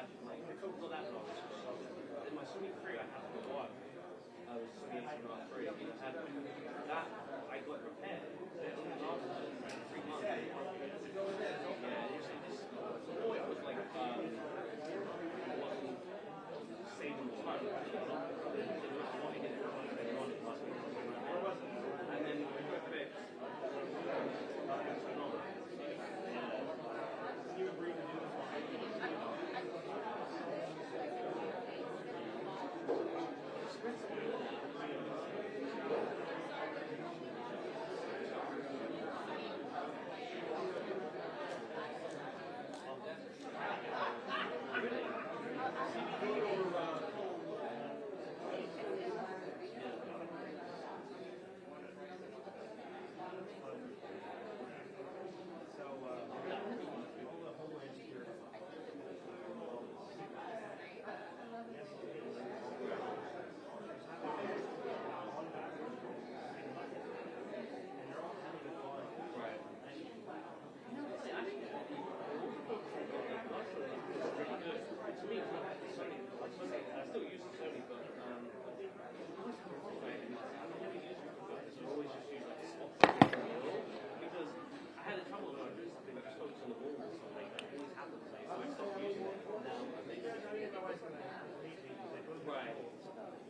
had like not that long. In my swimming career, I had to go up. I was swimming AC1N, and I had that. I got repaired. It only lasted 3 months. Yeah, usually this. It was like wasn't saving time. And then we got fixed.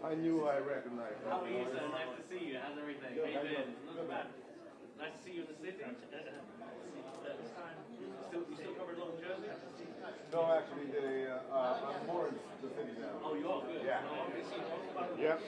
I knew I recognized him. How are you, sir? Nice to see you. How's everything? How you been? Not bad. Nice to see you in the city. You still covering Long Jersey? No, actually, I'm more in the city now. Oh, you are? Good. Yeah. Yep.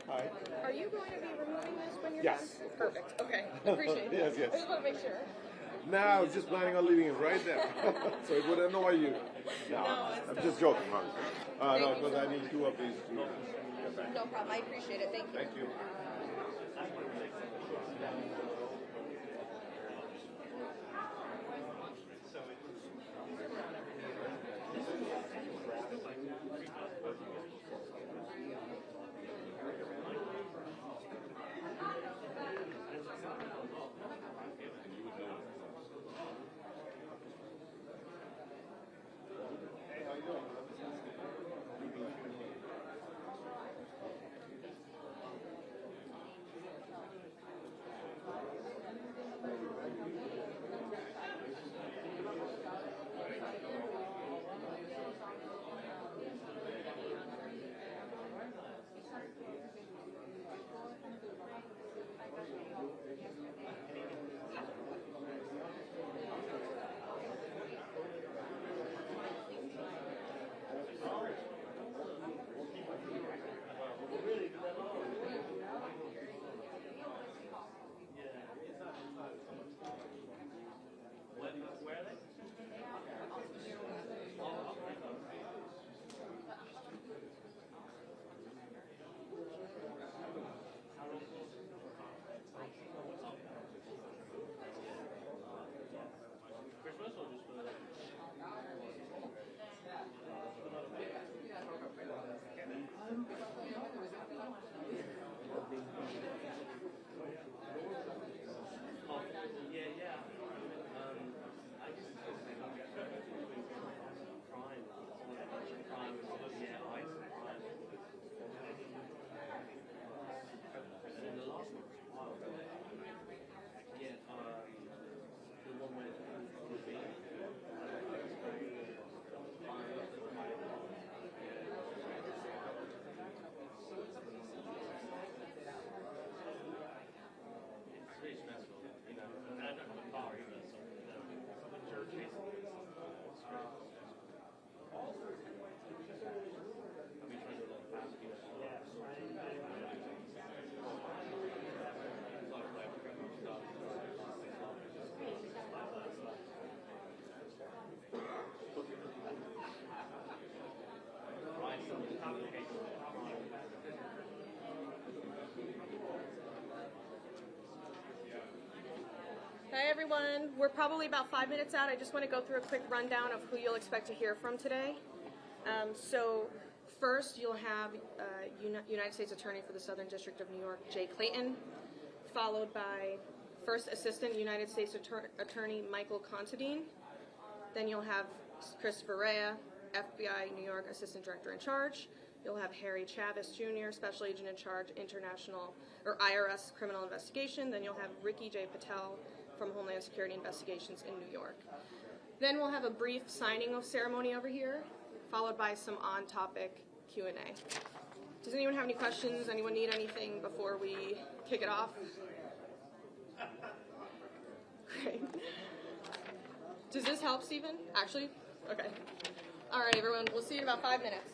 Hi. Are you going to be removing this when you're Yes. done? Perfect. Okay. Appreciate it. Yes, yes. I just want to make sure. No, I was just planning on leaving it right there. So it would annoy you. No, I'm just joking, honestly. No, because I need 2 of these to get back. No problem. I appreciate it. Thank you. Thank you. everyone. We're probably about 5 minutes out. I just want to go through a quick rundown of who you'll expect to hear from today. So first, you'll have United States Attorney for the Southern District of New York, Jay Clayton, followed by First Assistant United States Attorney Michael Considine. Then you'll have Christopher Rea, FBI New York Assistant Director in Charge. You'll have Harry Chavez Jr., Special Agent in Charge, International or IRS Criminal Investigation. Then you'll have Ricky J. Patel from Homeland Security Investigations in New York. Then we'll have a brief signing off ceremony over here, followed by some on-topic Q&A. Does anyone have any questions? Anyone need anything before we kick it off? Great. Does this help, Stephen? Actually? Okay. All right, everyone. We'll see you in about 5 minutes.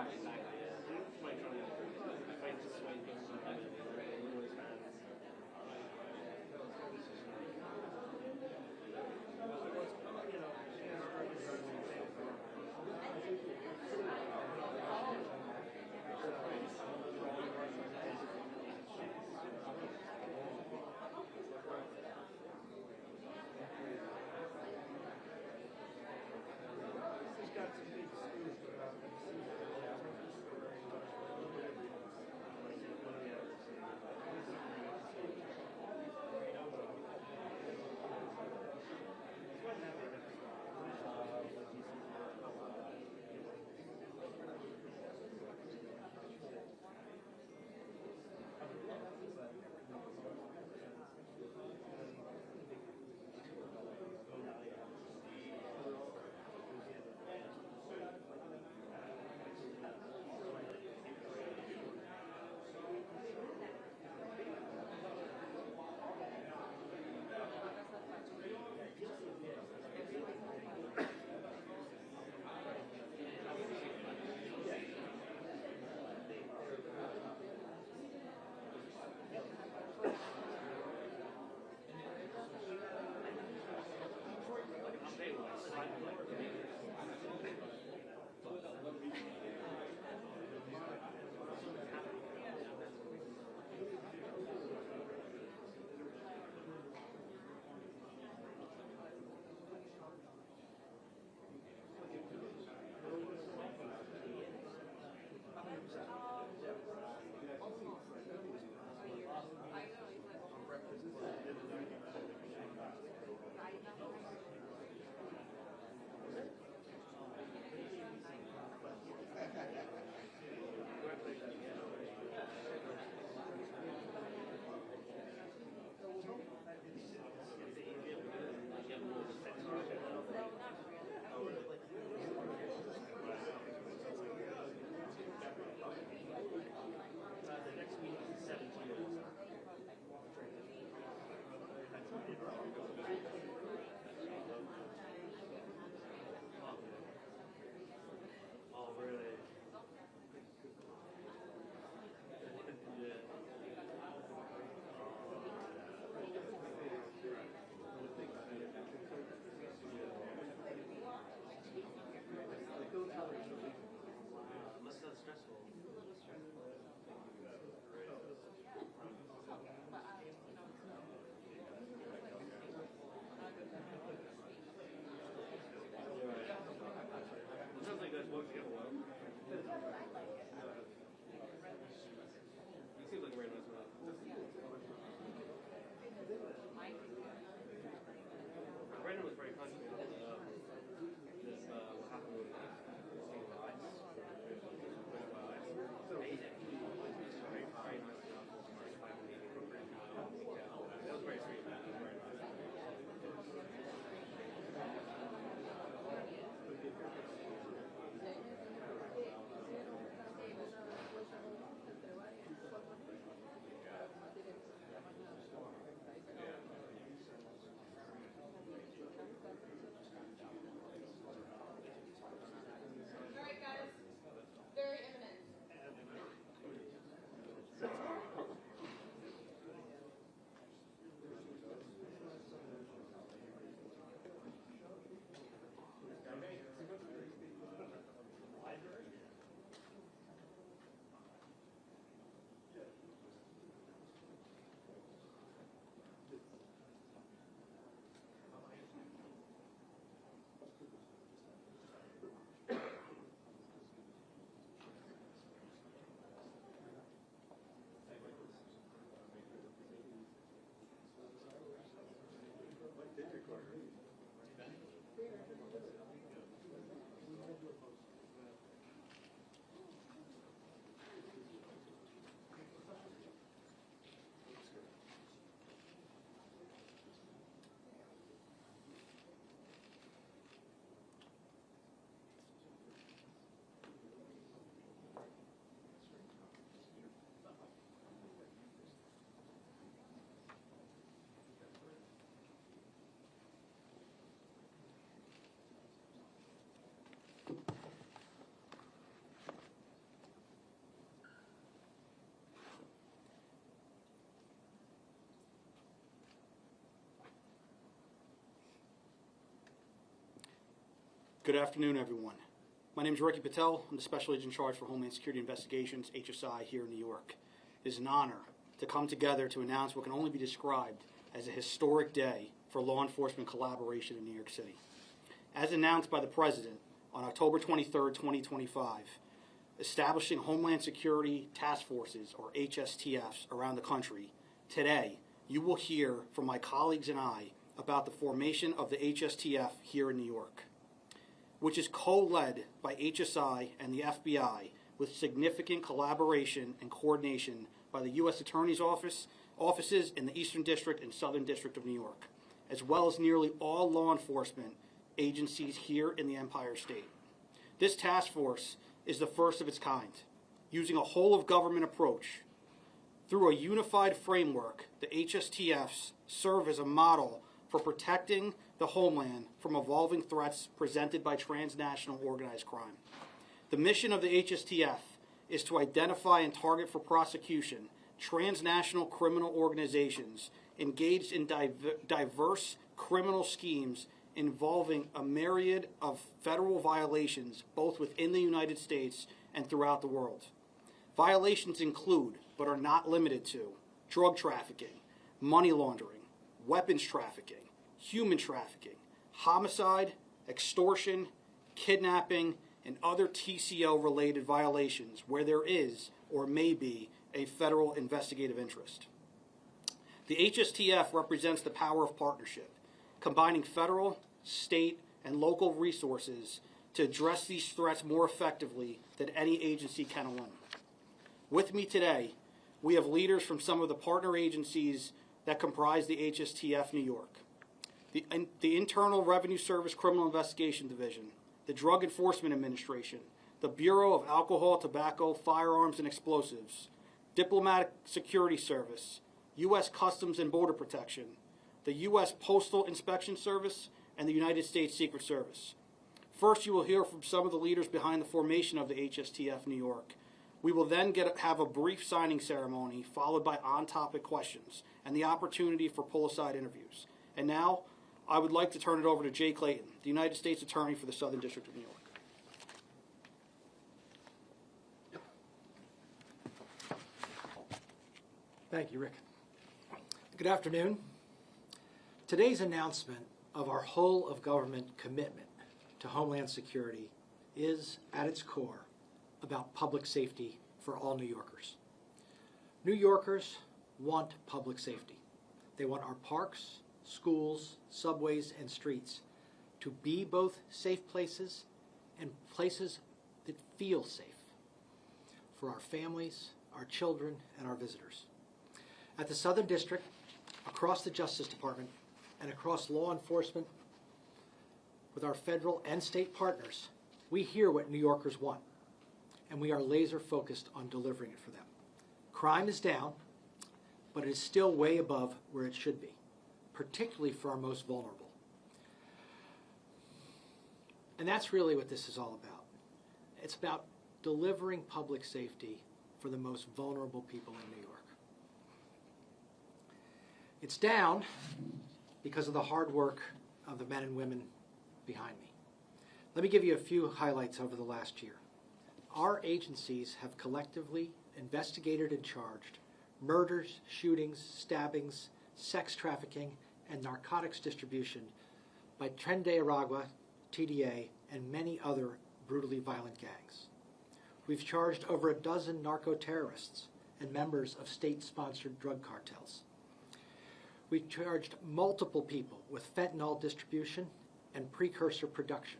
Right, exactly. Yeah. Might try and fight to sway things on that. Always fans. Good afternoon, everyone. My name is Ricky Patel. I'm the Special Agent in charge for Homeland Security Investigations, HSI, here in New York. It is an honor to come together to announce what can only be described as a historic day for law enforcement collaboration in New York City. As announced by the President on October 23, 2025, establishing Homeland Security Task Forces, or HSTFs, around the country, today you will hear from my colleagues and I about the formation of the HSTF here in New York, which is co-led by HSI and the FBI with significant collaboration and coordination by the U.S. Attorney's offices in the Eastern District and Southern District of New York, as well as nearly all law enforcement agencies here in the Empire State. This task force is the first of its kind, using a whole-of-government approach. Through a unified framework, the HSTFs serve as a model for protecting the homeland from evolving threats presented by transnational organized crime. The mission of the HSTF is to identify and target for prosecution transnational criminal organizations engaged in diverse criminal schemes involving a myriad of federal violations both within the United States and throughout the world. Violations include, but are not limited to, drug trafficking, money laundering, weapons trafficking, human trafficking, homicide, extortion, kidnapping, and other TCO-related violations where there is or may be a federal investigative interest. The HSTF represents the power of partnership, combining federal, state, and local resources to address these threats more effectively than any agency can alone. With me today, we have leaders from some of the partner agencies that comprise the HSTF New York. The Internal Revenue Service Criminal Investigation Division, the Drug Enforcement Administration, the Bureau of Alcohol, Tobacco, Firearms, and Explosives, Diplomatic Security Service, U.S. Customs and Border Protection, the U.S. Postal Inspection Service, and the United States Secret Service. First, you will hear from some of the leaders behind the formation of the HSTF New York. We will then have a brief signing ceremony followed by on-topic questions and the opportunity for pull-aside interviews. And now, I would like to turn it over to Jay Clayton, the United States Attorney for the Southern District of New York. Thank you, Rick. Good afternoon. Today's announcement of our whole-of-government commitment to Homeland Security is, at its core, about public safety for all New Yorkers. New Yorkers want public safety. They want our parks, schools, subways, and streets to be both safe places and places that feel safe for our families, our children, and our visitors. At the Southern District, across the Justice Department, and across law enforcement, with our federal and state partners, we hear what New Yorkers want, and we are laser focused on delivering it for them. Crime is down, but it is still way above where it should be, particularly for our most vulnerable. And that's really what this is all about. It's about delivering public safety for the most vulnerable people in New York. It's down because of the hard work of the men and women behind me. Let me give you a few highlights over the last year. Our agencies have collectively investigated and charged murders, shootings, stabbings, sex trafficking, and narcotics distribution by Tren de Aragua, TDA, and many other brutally violent gangs. We've charged over a dozen narco-terrorists and members of state-sponsored drug cartels. We charged multiple people with fentanyl distribution and precursor production.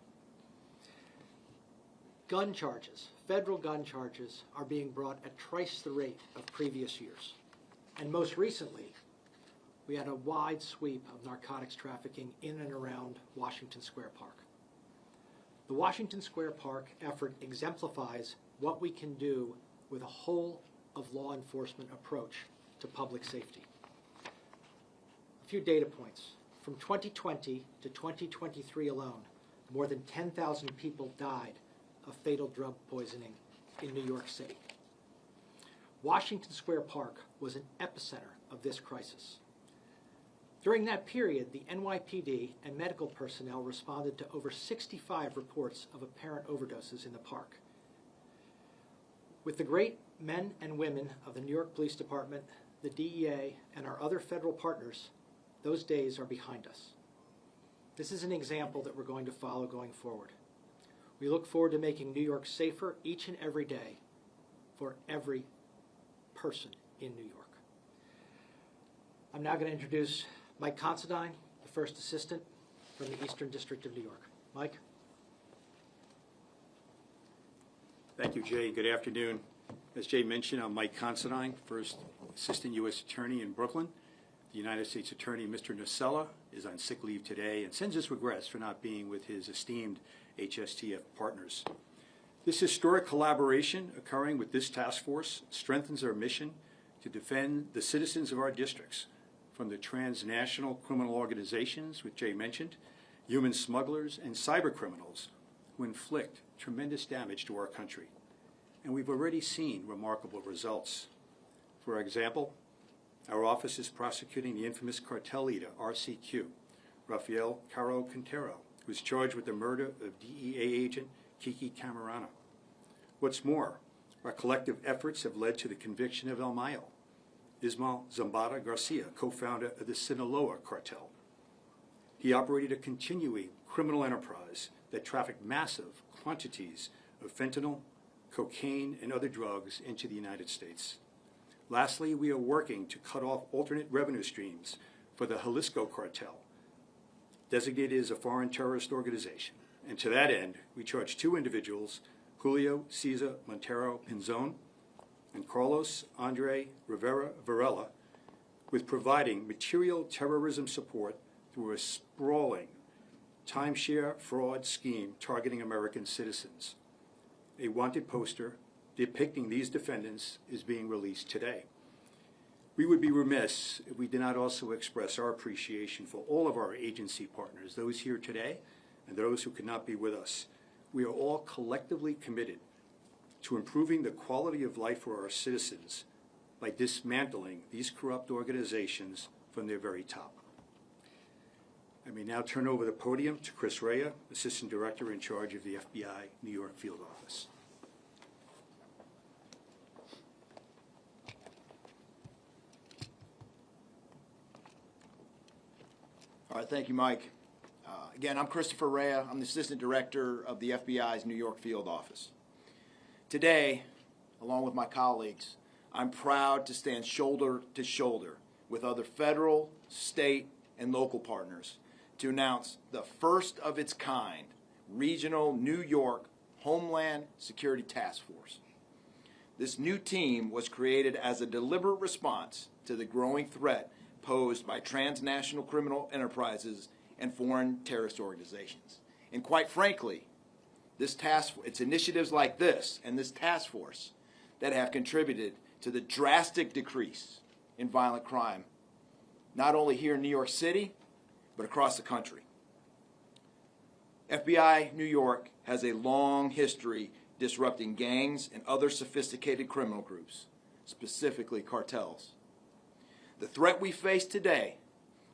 Gun charges, federal gun charges, are being brought at twice the rate of previous years. And most recently, we had a wide sweep of narcotics trafficking in and around Washington Square Park. The Washington Square Park effort exemplifies what we can do with a whole of law enforcement approach to public safety. A few data points. From 2020 to 2023 alone, more than 10,000 people died of fatal drug poisoning in New York City. Washington Square Park was an epicenter of this crisis. During that period, the NYPD and medical personnel responded to over 65 reports of apparent overdoses in the park. With the great men and women of the New York Police Department, the DEA, and our other federal partners, those days are behind us. This is an example that we're going to follow going forward. We look forward to making New York safer each and every day for every person in New York. I'm now going to introduce Mike Considine, the first assistant from the Eastern District of New York. Mike? Thank you, Jay. Good afternoon. As Jay mentioned, I'm Mike Considine, first Assistant U.S. Attorney in Brooklyn. The United States Attorney, Mr. Nacella, is on sick leave today and sends his regrets for not being with his esteemed HSTF partners. This historic collaboration occurring with this task force strengthens our mission to defend the citizens of our districts from the transnational criminal organizations, which Jay mentioned, human smugglers, and cyber criminals who inflict tremendous damage to our country. And we've already seen remarkable results. For example, our office is prosecuting the infamous cartel leader, RCQ, Rafael Caro Quintero, who is charged with the murder of DEA agent Kiki Camarano. What's more, our collective efforts have led to the conviction of El Mayo, Ismael Zambada Garcia, co-founder of the Sinaloa cartel. He operated a continuing criminal enterprise that trafficked massive quantities of fentanyl, cocaine, and other drugs into the United States. Lastly, we are working to cut off alternate revenue streams for the Jalisco cartel, designated as a foreign terrorist organization. And to that end, we charge two individuals, Julio Cesar Montero Pinzon and Carlos Andre Rivera Varela, with providing material terrorism support through a sprawling timeshare fraud scheme targeting American citizens. A wanted poster depicting these defendants is being released today. We would be remiss if we did not also express our appreciation for all of our agency partners, those here today and those who could not be with us. We are all collectively committed to improving the quality of life for our citizens by dismantling these corrupt organizations from their very top. I may now turn over the podium to Chris Rea, Assistant Director in charge of the FBI New York Field Office. All right, thank you, Mike. Again, I'm Christopher Rea. I'm the Assistant Director of the FBI's New York Field Office. Today, along with my colleagues, I'm proud to stand shoulder to shoulder with other federal, state, and local partners to announce the first of its kind regional New York Homeland Security Task Force. This new team was created as a deliberate response to the growing threat posed by transnational criminal enterprises and foreign terrorist organizations. And quite frankly, it's initiatives like this and this task force that have contributed to the drastic decrease in violent crime, not only here in New York City, but across the country. FBI New York has a long history disrupting gangs and other sophisticated criminal groups, specifically cartels. The threat we face today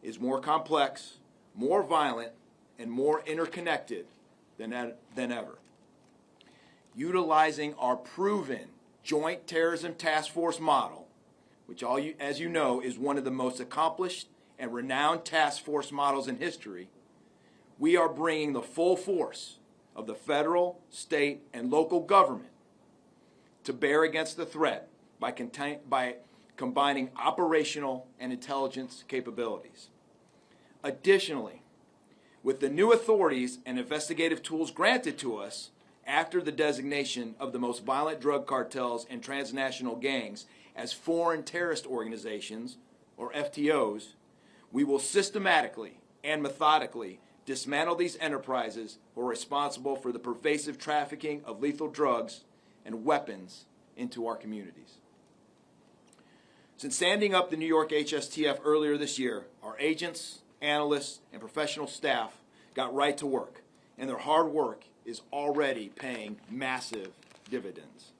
is more complex, more violent, and more interconnected than ever. Utilizing our proven Joint Terrorism Task Force model, which as you know is one of the most accomplished and renowned task force models in history, we are bringing the full force of the federal, state, and local government to bear against the threat by combining operational and intelligence capabilities. Additionally, with the new authorities and investigative tools granted to us after the designation of the most violent drug cartels and transnational gangs as foreign terrorist organizations, or FTOs, we will systematically and methodically dismantle these enterprises who are responsible for the pervasive trafficking of lethal drugs and weapons into our communities. Since standing up the New York HSTF earlier this year, our agents, analysts, and professional staff got right to work, and their hard work is already paying massive dividends.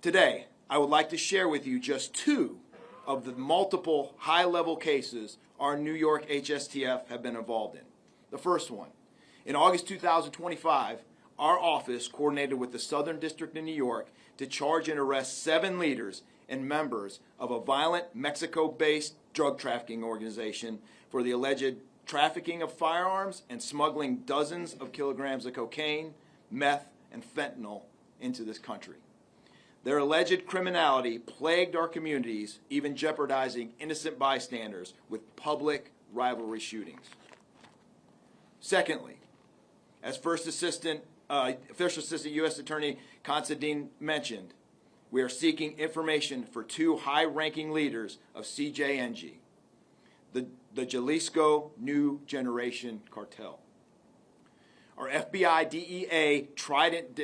Today, I would like to share with you just two of the multiple high-level cases our New York HSTF have been involved in. The first one, in August 2025, our office coordinated with the Southern District of New York to charge and arrest 7 leaders and members of a violent Mexico-based drug trafficking organization for the alleged trafficking of firearms and smuggling dozens of kilograms of cocaine, meth, and fentanyl into this country. Their alleged criminality plagued our communities, even jeopardizing innocent bystanders with public rivalry shootings. Secondly, as First Assistant U.S. Attorney Considine mentioned, we are seeking information for 2 high-ranking leaders of CJNG, the Jalisco New Generation Cartel. Our FBI DEA Trident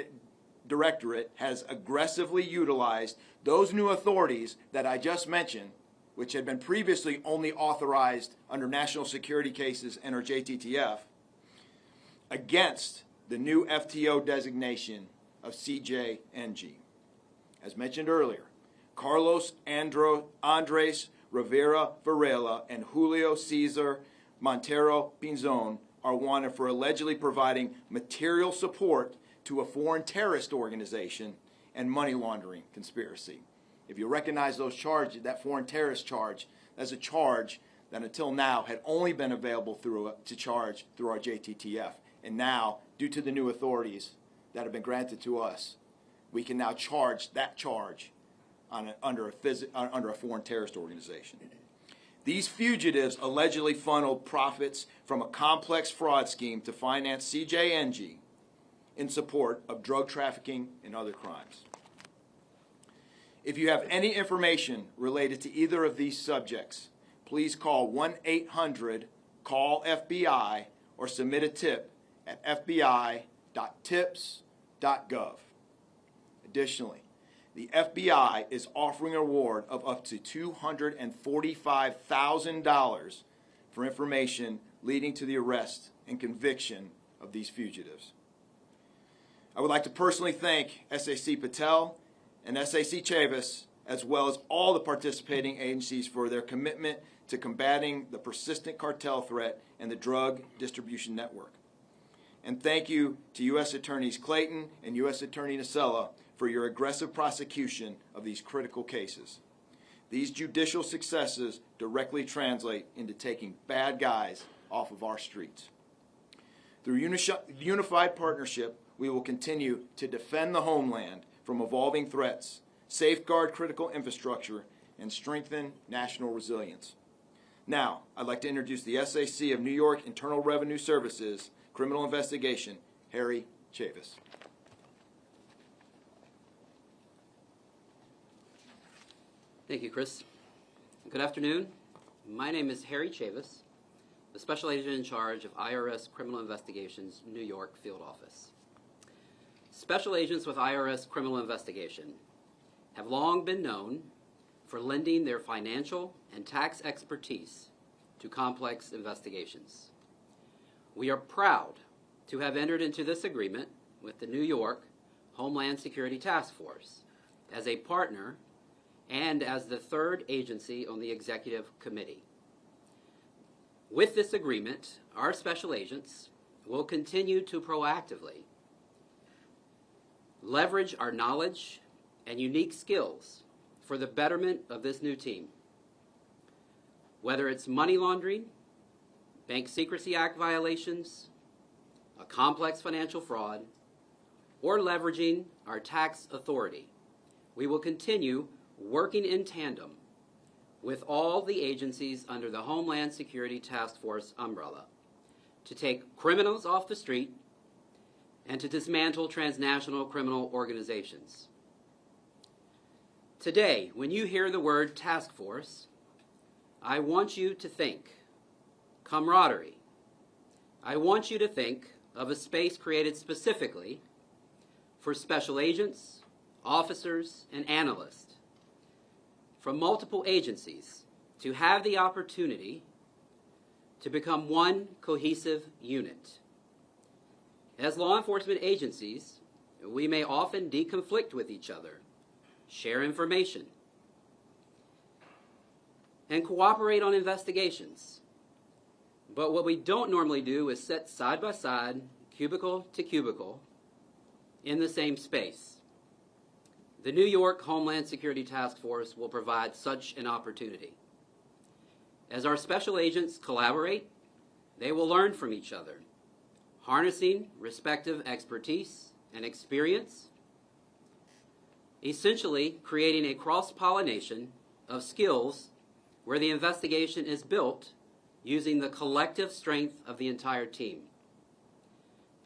Directorate has aggressively utilized those new authorities that I just mentioned, which had been previously only authorized under national security cases and or JTTF, against the new FTO designation of CJNG. As mentioned earlier, Carlos Andres Rivera Varela and Julio Cesar Montero Pinzon are wanted for allegedly providing material support to a foreign terrorist organization and money laundering conspiracy. If you recognize those charges, that foreign terrorist charge, that's a charge that until now had only been available to charge through our JTTF. And now, due to the new authorities that have been granted to us, we can now charge that charge under a foreign terrorist organization. These fugitives allegedly funneled profits from a complex fraud scheme to finance CJNG in support of drug trafficking and other crimes. If you have any information related to either of these subjects, please call 1-800-CALL-FBI or submit a tip at fbi.tips.gov. Additionally, the FBI is offering a reward of up to $245,000 for information leading to the arrest and conviction of these fugitives. I would like to personally thank SAC Patel and SAC Chavis, as well as all the participating agencies, for their commitment to combating the persistent cartel threat and the drug distribution network. And thank you to U.S. Attorneys Clayton and U.S. Attorney Nocella for your aggressive prosecution of these critical cases. These judicial successes directly translate into taking bad guys off of our streets. Through unified partnership, we will continue to defend the homeland from evolving threats, safeguard critical infrastructure, and strengthen national resilience. Now, I'd like to introduce the SAC of New York Internal Revenue Services Criminal Investigation, Harry Chavis. Thank you, Chris. Good afternoon. My name is Harry Chavis, the Special Agent in charge of IRS Criminal Investigations New York Field Office. Special agents with IRS Criminal Investigation have long been known for lending their financial and tax expertise to complex investigations. We are proud to have entered into this agreement with the New York Homeland Security Task Force as a partner and as the third agency on the executive committee. With this agreement, our special agents will continue to proactively leverage our knowledge and unique skills for the betterment of this new team. Whether it's money laundering, Bank Secrecy Act violations, a complex financial fraud, or leveraging our tax authority, we will continue working in tandem with all the agencies under the Homeland Security Task Force umbrella to take criminals off the street and to dismantle transnational criminal organizations. Today, when you hear the word task force, I want you to think camaraderie. I want you to think of a space created specifically for special agents, officers, and analysts from multiple agencies to have the opportunity to become one cohesive unit. As law enforcement agencies, we may often deconflict with each other, share information. and cooperate on investigations. But what we don't normally do is sit side by side, cubicle to cubicle, in the same space. The New York Homeland Security Task Force will provide such an opportunity. As our special agents collaborate, they will learn from each other, harnessing respective expertise and experience, essentially creating a cross-pollination of skills where the investigation is built using the collective strength of the entire team.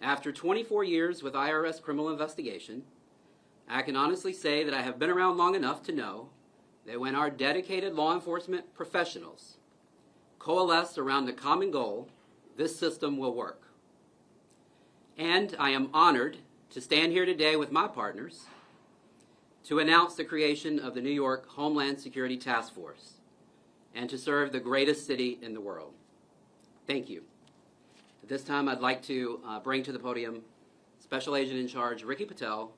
After 24 years with IRS criminal investigation, I can honestly say that I have been around long enough to know that when our dedicated law enforcement professionals coalesce around a common goal, this system will work. And I am honored to stand here today with my partners to announce the creation of the New York Homeland Security Task Force and to serve the greatest city in the world. Thank you. At this time, I'd like to bring to the podium Special Agent in Charge Ricky Patel,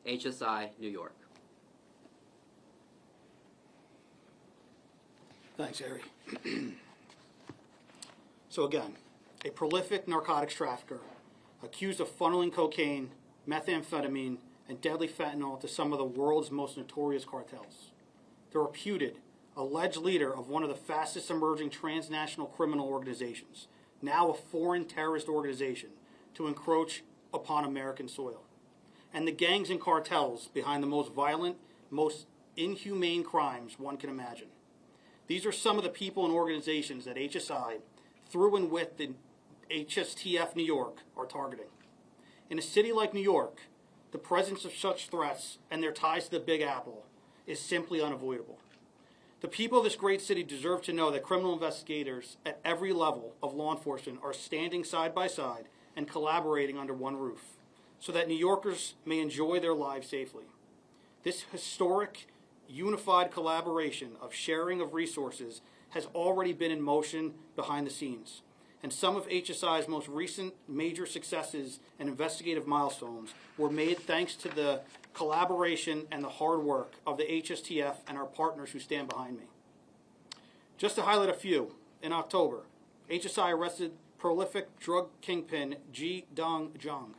HSI, New York. Thanks, Harry. So again, a prolific narcotics trafficker accused of funneling cocaine, methamphetamine, and deadly fentanyl to some of the world's most notorious cartels. The reputed, alleged leader of one of the fastest emerging transnational criminal organizations, now a foreign terrorist organization, to encroach upon American soil. And the gangs and cartels behind the most violent, most inhumane crimes one can imagine. These are some of the people and organizations that HSI, through and with the HSTF New York, are targeting. In a city like New York, the presence of such threats and their ties to the Big Apple is simply unavoidable. The people of this great city deserve to know that criminal investigators at every level of law enforcement are standing side by side and collaborating under one roof, so that New Yorkers may enjoy their lives safely. This historic, unified collaboration of sharing of resources has already been in motion behind the scenes, and some of HSI's most recent major successes and investigative milestones were made thanks to the collaboration and the hard work of the HSTF and our partners who stand behind me. Just to highlight a few, in October, HSI arrested prolific drug kingpin Ji Dong Jung,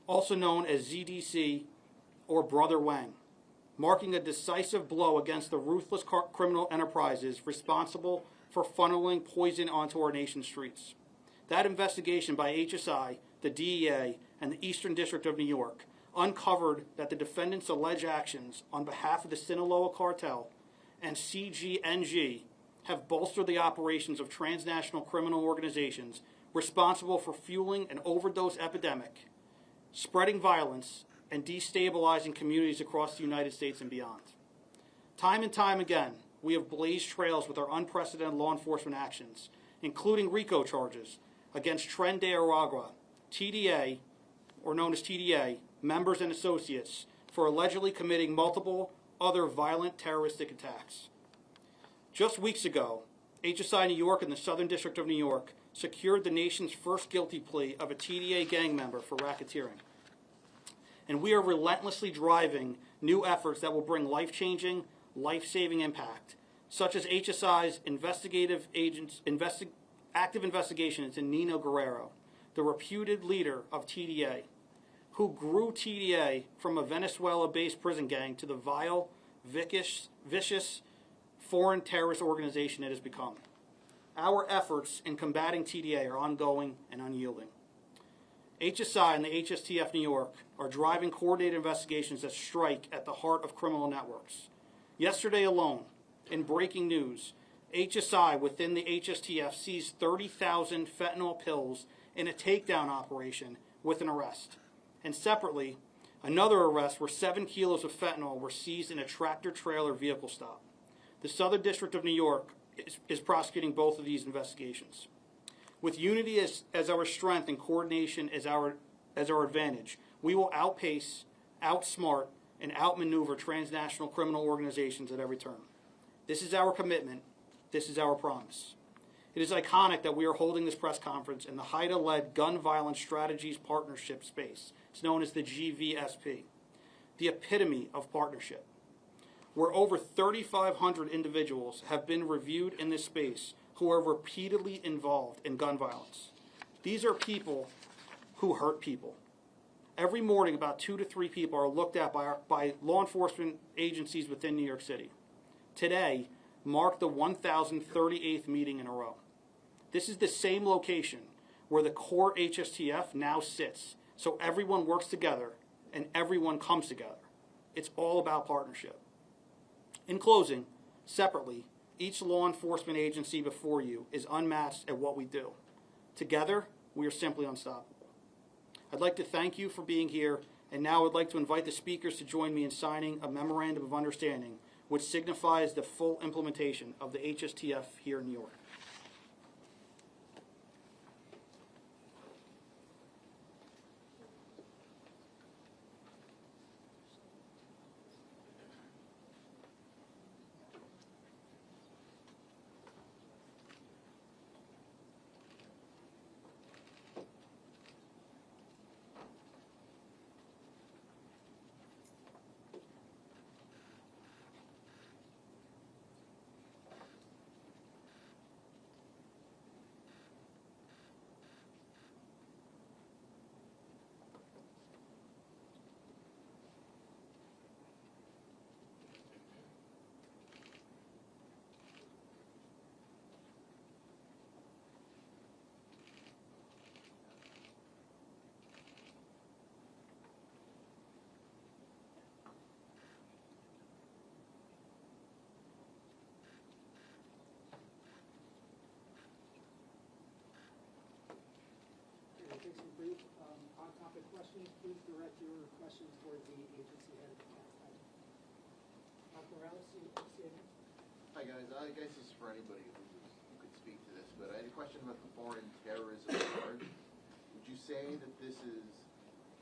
also known as ZDC or Brother Wang, marking a decisive blow against the ruthless criminal enterprises responsible for funneling poison onto our nation's streets. That investigation by HSI, the DEA, and the Eastern District of New York uncovered that the defendants' alleged actions on behalf of the Sinaloa cartel and CGNG have bolstered the operations of transnational criminal organizations responsible for fueling an overdose epidemic, spreading violence, and destabilizing communities across the United States and beyond. Time and time again, we have blazed trails with our unprecedented law enforcement actions, including RICO charges against Tren de Aragua, TDA, or known as TDA, members and associates, for allegedly committing multiple other violent terroristic attacks. Just weeks ago, HSI New York and the Southern District of New York secured the nation's first guilty plea of a TDA gang member for racketeering. And we are relentlessly driving new efforts that will bring life-changing, life-saving impact, such as HSI's active investigation into Nino Guerrero, the reputed leader of TDA, who grew TDA from a Venezuela-based prison gang to the vile, vicious foreign terrorist organization it has become. Our efforts in combating TDA are ongoing and unyielding. HSI and the HSTF New York are driving coordinated investigations that strike at the heart of criminal networks. Yesterday alone, in breaking news, HSI within the HSTF seized 30,000 fentanyl pills in a takedown operation with an arrest. And separately, another arrest where 7 kilos of fentanyl were seized in a tractor-trailer vehicle stop. The Southern District of New York is prosecuting both of these investigations. With unity as our strength and coordination as our advantage, we will outpace, outsmart, and outmaneuver transnational criminal organizations at every turn. This is our commitment. This is our promise. It is iconic that we are holding this press conference in the HIDTA-led Gun Violence Strategies Partnership space. It's known as the GVSP, the epitome of partnership. where over 3,500 individuals have been reviewed in this space who are repeatedly involved in gun violence. These are people who hurt people. Every morning, about 2 to 3 people are looked at by law enforcement agencies within New York City. Today marked the 1,038th meeting in a row. This is the same location where the core HSTF now sits, so everyone works together and everyone comes together. It's all about partnership. In closing, separately, each law enforcement agency before you is unmatched at what we do. Together, we are simply unstoppable. I'd like to thank you for being here, and now I'd like to invite the speakers to join me in signing a memorandum of understanding which signifies the full implementation of the HSTF here in New York. Take some brief on-topic questions. Please direct your questions toward the agency head. Dr. Morales, CNN. Hi guys, I guess this is for anybody who could speak to this, but I had a question about the foreign terrorism charge. Would you say that this is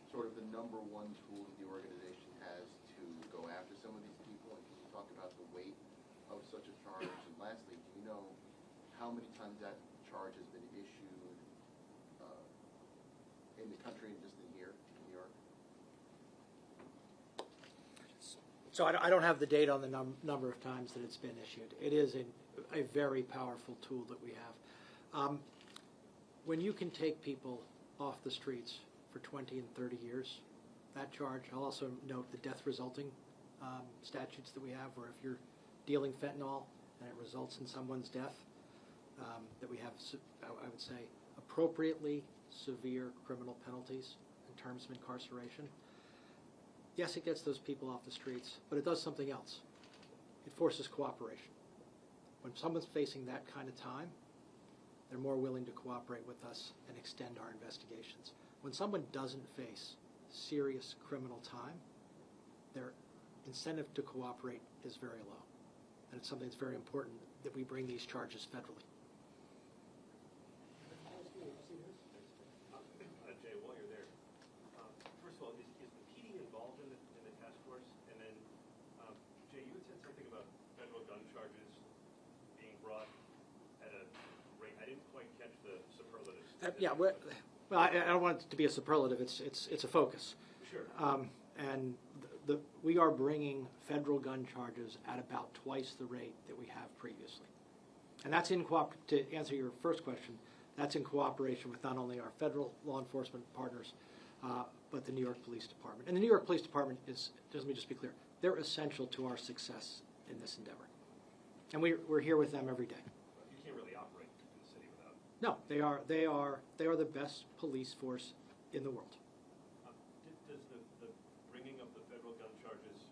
sort of the #1 tool that the organization has to go after some of these people? And can you talk about the weight of such a charge? And lastly, do you know how many times that charge has been issued in the country and just in here, in New York? So I don't have the date on the number of times that it's been issued. It is a very powerful tool that we have. When you can take people off the streets for 20 and 30 years, that charge, I'll also note the death resulting statutes that we have, where if you're dealing fentanyl and it results in someone's death, that we have, I would say, appropriately severe criminal penalties in terms of incarceration. Yes, it gets those people off the streets, but it does something else. It forces cooperation. When someone's facing that kind of time, they're more willing to cooperate with us and extend our investigations. When someone doesn't face serious criminal time, their incentive to cooperate is very low. And it's something that's very important that we bring these charges federally. Jay, while you're there, first of all, is the PD involved in the task force? And then, Jay, you had said something about federal gun charges being brought at a rate. I didn't quite catch the superlatives. Well, I don't want it to be a superlative. It's a focus. Sure. And we are bringing federal gun charges at about twice the rate that we have previously. And that's to answer your first question, that's in cooperation with not only our federal law enforcement partners, but the New York Police Department. And the New York Police Department let me just be clear, they're essential to our success in this endeavor. And we're here with them every day. You can't really operate in the city without. No, they are the best police force in the world. Does the bringing of the federal gun charges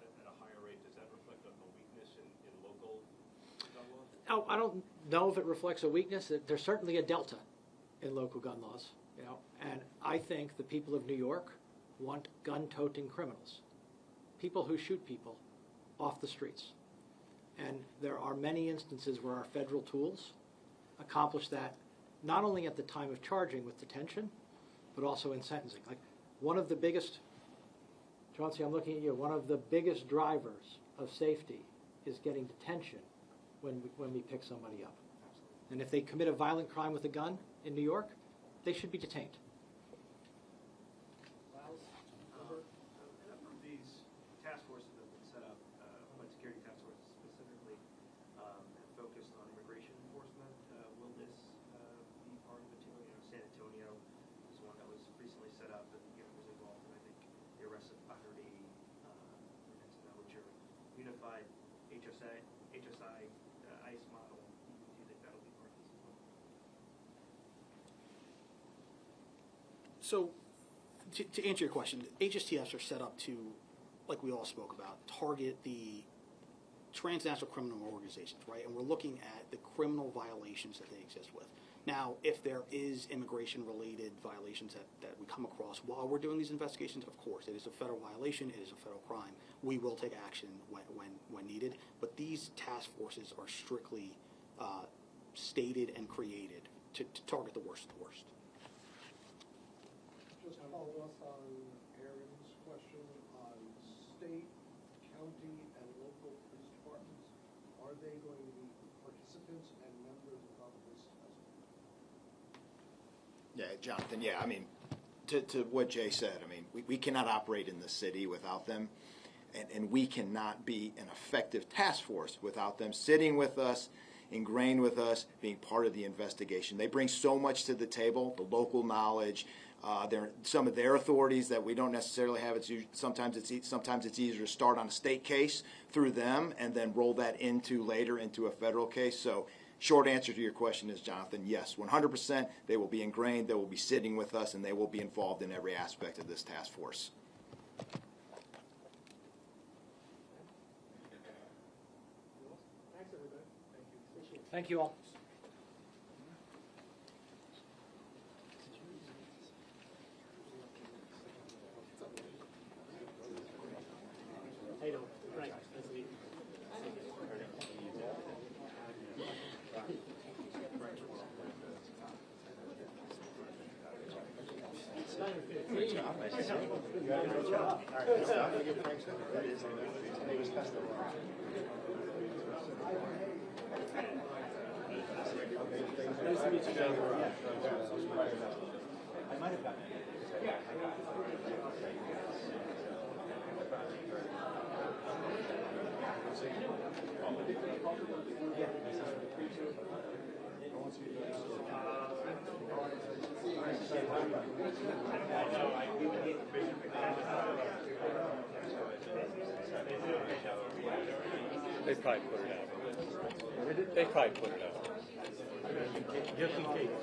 at a higher rate, does that reflect a weakness in local gun laws? Oh, I don't know if it reflects a weakness. There's certainly a delta in local gun laws, and I think the people of New York want gun-toting criminals, people who shoot people off the streets. And there are many instances where our federal tools accomplish that, not only at the time of charging with detention, but also in sentencing. Like one of the biggest, Chauncey, I'm looking at you, one of the biggest drivers of safety is getting detention when we pick somebody up. And if they commit a violent crime with a gun in New York, they should be detained. A number of these task forces that have been set up went IRS Authority, with your unified HSI ICE model, do you think that'll be part of this as well? So, to answer your question, HSTFs are set up to, like we all spoke about, target the transnational criminal organizations, right? And we're looking at the criminal violations that they exist with. Now, if there is immigration-related violations that we come across while we're doing these investigations, of course, it is a federal violation, it is a federal crime. We will take action when needed, but these task forces are strictly stated and created to target the worst of the worst. Just follow up on Aaron's question on state, county, and local police departments. Are they going to be participants and members of this task force? Yeah, Jonathan, yeah, I mean, to what Jay said, I mean, we cannot operate in the city without them, and we cannot be an effective task force without them sitting with us, ingrained with us, being part of the investigation. They bring so much to the table, the local knowledge, some of their authorities that we don't necessarily have. Sometimes it's easier to start on a state case through them and then roll that later into a federal case. So short answer to your question is, Jonathan, yes, 100%. They will be ingrained, they will be sitting with us, and they will be involved in every aspect of this task force. Thanks, everybody. Thank you. Appreciate it. Thank you all. How you doing? Frank, nice to meet you. Great job. Nice to see you. Great job. All right, so I'm going to give Frank some credit. His name is Costello. Nice to meet you, John. I might have gotten it. Yeah, I got it. They probably put it out. They probably put it out. Just in case.